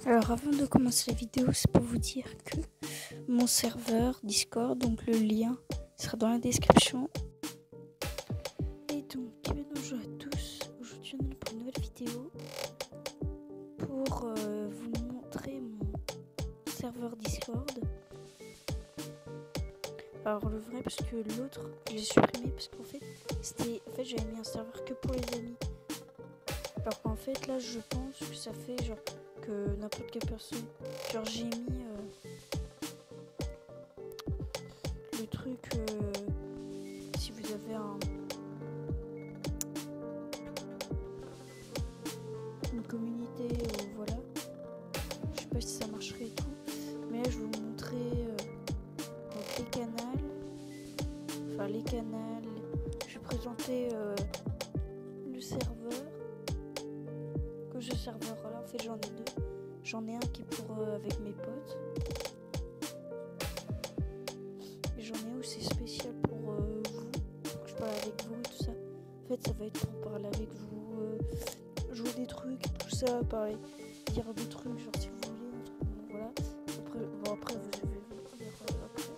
Alors avant de commencer la vidéo, c'est pour vous dire que mon serveur Discord, donc le lien sera dans la description. Et donc bonjour à tous, aujourd'hui on est pour une nouvelle vidéo pour vous montrer mon serveur Discord. Alors le vrai, parce que l'autre j'ai supprimé parce qu'en fait j'avais mis un serveur que pour les amis. Alors qu'en fait là je pense que ça fait genre que n'importe quelle personne, genre j'ai mis le truc si vous avez une communauté voilà, je sais pas si ça marcherait et tout, mais là je vais vous montrer donc les canals, je vais présenter le serveur, que ce serveur là, en fait j'en ai deux. J'en ai un qui est pour avec mes potes. Et j'en ai un où c'est spécial pour vous. Pour que je parle avec vous et tout ça. En fait, ça va être pour parler avec vous, jouer des trucs et tout ça. Pareil, dire des trucs, genre si vous voulez. Voilà. Après vous allez le dire après.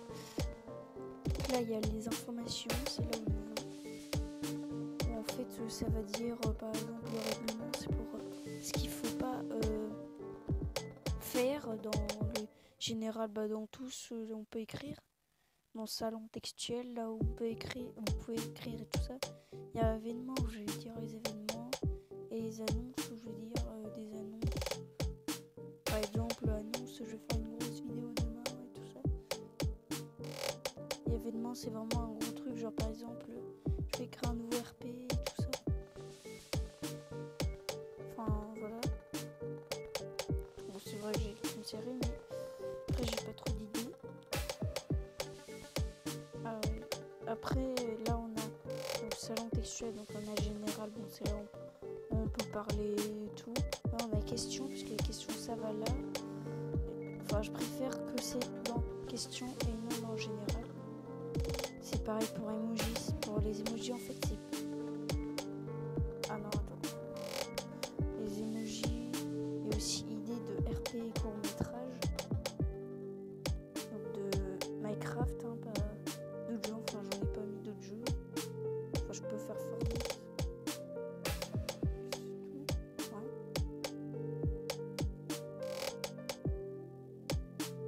Là, il y a les informations. C'est là où en fait, ça va dire par exemple le règlement. C'est pour ce qu'il faut pas faire dans le général, dans tout ce on peut écrire dans le salon textuel, là où on peut écrire et tout ça. Il y a événements où je vais dire les événements et les annonces où je vais dire des annonces. Par exemple, annonce, je vais faire une grosse vidéo demain et tout ça. Et événements, c'est vraiment un gros truc, genre par exemple je vais créer un nouveau RP et tout ça. Enfin voilà. Bon, c'est vrai que j'ai écrit une série, mais après j'ai pas trop d'idées. Après là on a le salon textuel, donc on a général, bon c'est là où on peut parler et tout. Là on a questions, puisque les questions ça va là. Enfin je préfère que c'est dans questions et non dans général. C'est pareil pour emojis. Pour les emojis en fait c'est... Ah non attends. Les emojis et aussi idée de RP et court métrage. Donc de Minecraft, hein, pas d'autres jeux, enfin j'en ai pas mis d'autres jeux. Enfin je peux faire Fortnite.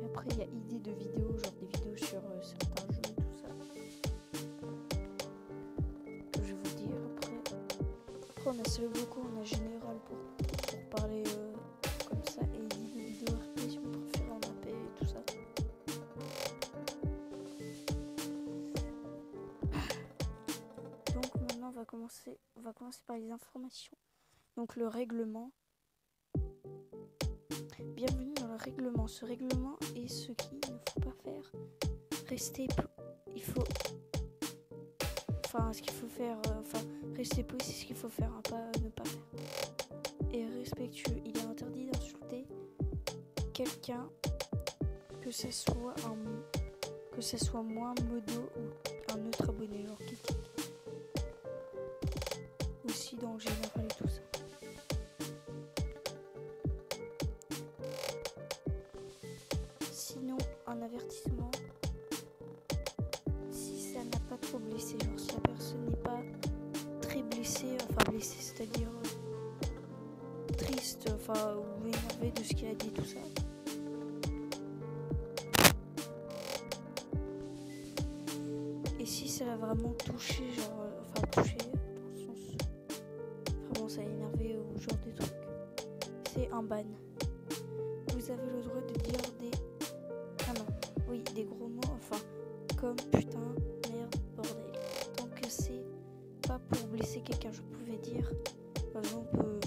Et après il y a idée de vidéos, genre des vidéos sur certains jeux et tout ça. Que je vais vous dire après. Après on a seul beaucoup, on a général pour parler comme ça, et idée de vidéo RP si vous préférez en AP et tout ça. Donc maintenant on va commencer par les informations. Donc le règlement. Bienvenue dans le règlement. Ce règlement est ce qu'il ne faut pas faire. Rester ce qu'il faut faire, rester poli, c'est ce qu'il faut faire, hein, pas ne pas faire. Et respectueux, il est interdit d'insulter quelqu'un, que ce soit moi, Modo ou un autre abonné, genre Kiki. Aussi dans le général et tout ça. Sinon, un avertissement, si ça n'a pas trop blessé, genre si la personne n'est pas très blessée, c'est-à-dire triste, ou énervée de ce qu'il a dit, tout ça. Et si ça l'a vraiment touché, touché dans le sens vraiment ça a énervé ou genre des trucs, c'est un ban. Vous avez le droit de dire des gros mots, comme putain, merde, bordel. Tant que c'est pas pour blesser quelqu'un, je pouvais dire par exemple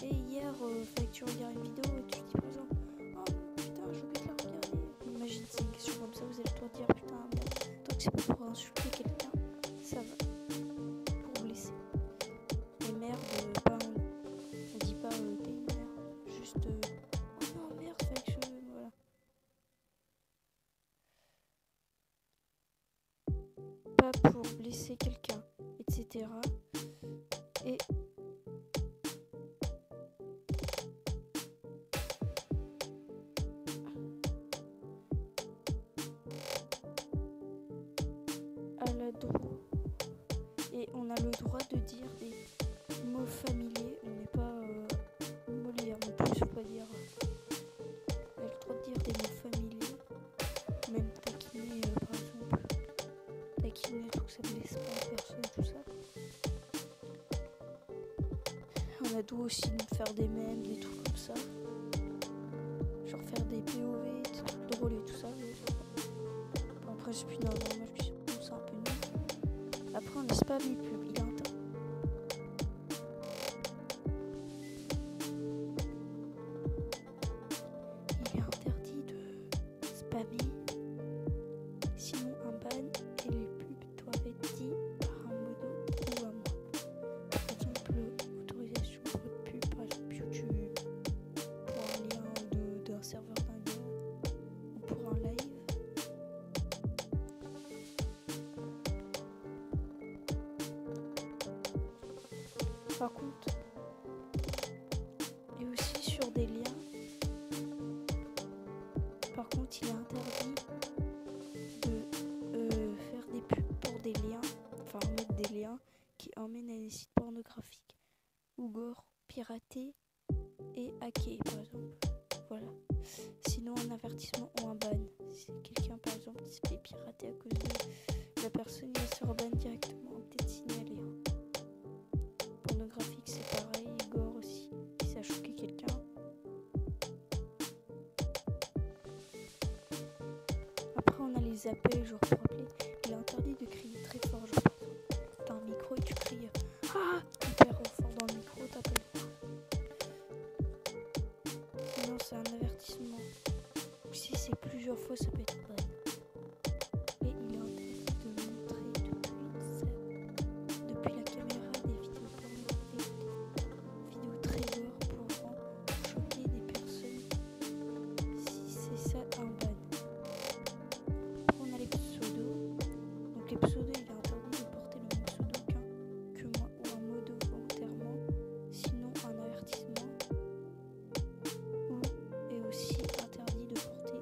hier fallait que tu regardes une vidéo et tu dis par exemple oh putain j'ai oublié de la regarder. Imagine c'est une question comme ça, vous allez le droit de dire putain merde. Tant que c'est pas pour insulter quelqu'un, ça va. Pour blesser. Et merde, on dit pas t'es une merde, juste oh non merde fallait que je... Voilà. Pas pour blesser quelqu'un, etc. Et droit. Et on a le droit de dire des mots familiers. On n'est pas Molière non plus, faut pas dire. On a le droit de dire des mots familiers. Même taquiner, par exemple. Taquiner, tout que ça ne blesse pas personne, tout ça. On a le droit aussi de faire des mèmes, des trucs comme ça. Genre faire des POV, des trucs drôles et tout ça. Bon, après, c'est plus normal, c'est un peu nul. Après, on n'a pas mis pub, il est interdit. Il est interdit de spammer. Sinon, un ban et les pubs doivent être dit par un modo ou à moi. Par exemple, autorisation pour une pub, par exemple YouTube, pour un lien d'un serveur d'un gars ou pour un live. Par contre, et aussi sur des liens, par contre, il est interdit de faire des pubs pour des liens, enfin mettre des liens qui emmènent à des sites pornographiques ou gore, piratés et hackés, par exemple. Voilà. Sinon, un avertissement ou un ban. Si quelqu'un, par exemple, qui se fait pirater à cause de la personne, il va se reban directement, peut-être signaler. Pornographique, c'est pareil, et gore aussi. Si ça a choqué quelqu'un. Après, on a les appels, genre pour appeler. Il est interdit de crier très fort, genre par exemple, t'as un micro et tu cries ah hyper fort dans le micro, t'appelles. Sinon, c'est un avertissement. Ou si c'est plusieurs fois, ça peut être ban. Et il est interdit de montrer depuis la caméra des vidéos pornographiques, des vidéos très gore pouvant choquer des personnes. Si c'est ça, un ban. Après, on a les pseudos. Donc les pseudos, il est interdit de porter le même pseudo que moi ou un modo volontairement. Sinon, un avertissement. Et aussi interdit de porter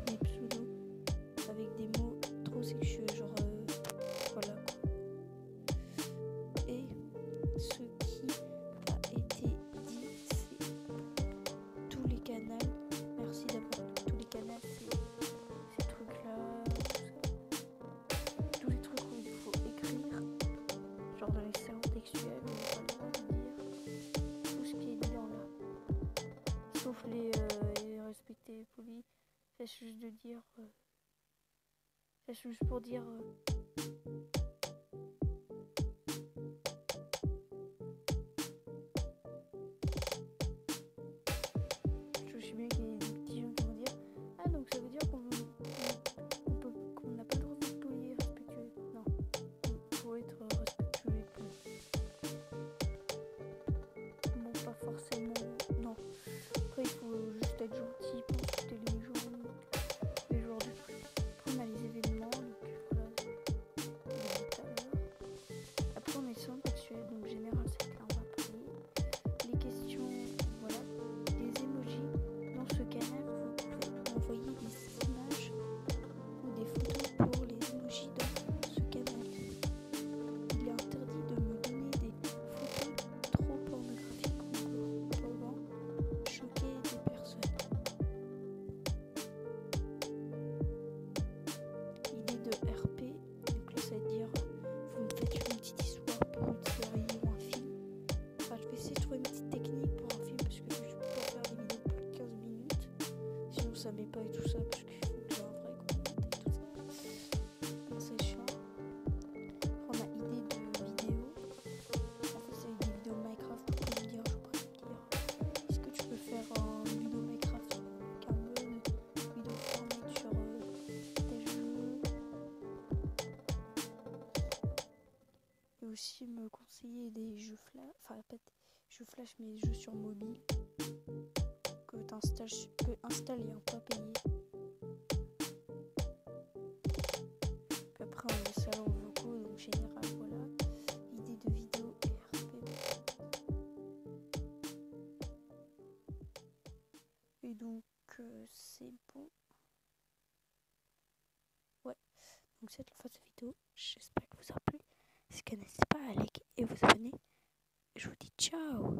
des pseudos avec des mots trop sexueux, genre voilà quoi. Et ce qui a été dit, c'est tous les canaux. Merci d'avoir tous les canaux, ces trucs-là, tout ça. Tous les trucs où il faut écrire, genre dans les salons textuels, on n'a pas le droit de dire tout ce qui est dit en là. Sauf les respecter poli. C'est juste de dire. C'est juste pour dire. Je sais bien qu'il y a des petits gens qui vont dire ah, donc ça veut dire qu'on n'a pas le droit d'être poli et respectueux. Non. Il faut être respectueux et poli. Bon, pas forcément. Non. Après, il faut juste être gentil pour écouter les gens. Les jours de trucs. Après, on a les événements. Donc voilà. Après, on est sans textuel. Donc général, c'est que là, on va parler. Les questions, voilà. Les emojis. Dans ce canal, vous pouvez envoyer des images ou des photos pour les emojis dans ce canal. Il est interdit de me donner des photos trop pornographiques ou pouvant choquer des personnes. Idée de RP, donc là ça veut dire vous me faites une petite histoire pour une série ou un film. Enfin, je vais essayer de trouver une petite technique pour un film parce que je peux pas faire des vidéos de plus de 15 minutes. Sinon ça met pas et tout ça parce qu'il faut que j'ai un vrai compte et tout ça. Donc c'est chiant. Après, on a idée de vidéo. En fait c'est des vidéos Minecraft. Vous pouvez me dire, je pourrais me dire est-ce que tu peux faire une vidéo Minecraft avec un mode, une vidéo Fortnite sur tes jeux. Et aussi me conseiller des jeux flash, enfin pas des jeux flash mais des jeux sur mobile que tu peux installer, hein, pas payer. Puis après on a les salons vocaux, donc général, voilà. Idée de vidéo et RP. Et donc c'est bon. Ouais, donc c'est la fin de cette vidéo. J'espère que vous vous abonner. Je vous dis ciao.